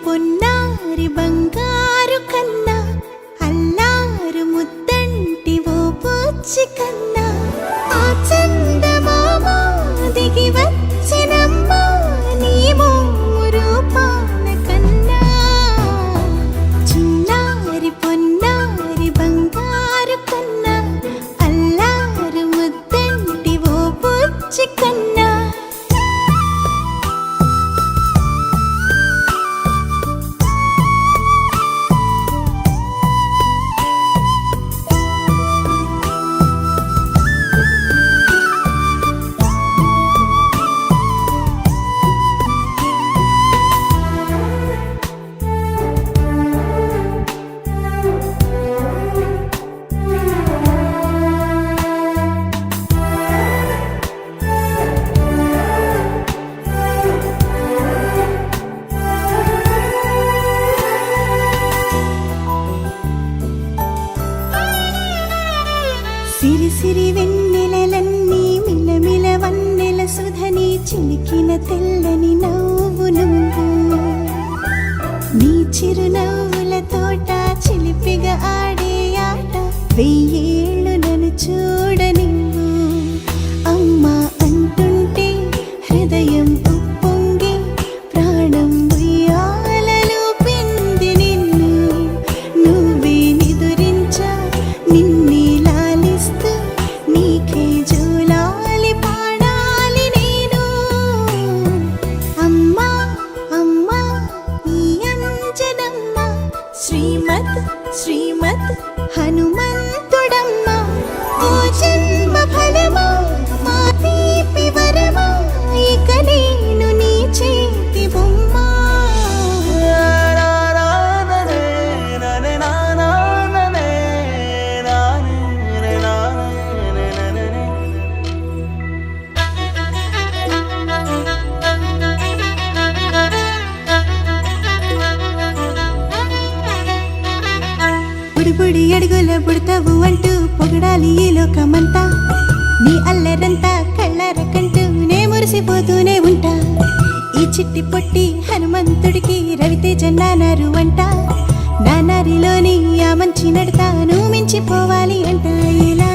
పొన్నారి బంగారు కన్నా అల్లారు ముద్దంటి ఓ పూచి కన్నా ఆ చందమామ దిగి వచ్చినమ్మా నీ రూపాన కన్నా చిన్నారి పొన్నారి బంగారు కన్నా అల్లారు ముద్దంటి ఓ పూచి కన్నా సిరి సిరి వెన్నెలలన్నీ మిలమిల వన్నెల సుధని చిలికిన తెల్లని నవ్వు నువ్వు నీ చిరునవ్వుల తోట చిలిపిగా ఆడే ఆట వెయ్యేళ్ళు నన్ను చూడ నువ్వు అమ్మా అంటుంటే హృదయం ఉప్పొంగి ప్రాణం ఉయ్యాలలో పిండి నిన్ను నువ్వే నిదురించా నిన్నే నీకే జూలాలి పాడాలి నేను అమ్మా అమ్మా ఈ అంజనమ్మ శ్రీమద్ శ్రీమద్ హనుమంతుడమ్మ ఓ జన్మ ఫలమా మా తీపి వరమా ఇక నేను నీ చేతి బొమ్మ బుడి అడుగుల బుడతావు అంటూ పొగడాలి ఈ లోకమంతా నీ అల్లరంతా కళ్ళారకంటూ నే మురిసిపోతూనే ఉంటా ఈ చిట్టి పొట్టి హనుమంతుడికి రవితేజ నానారు అంట నానారిలోని ఆ మంచి నడతా నువ్వు మించిపోవాలి అంట ఇలా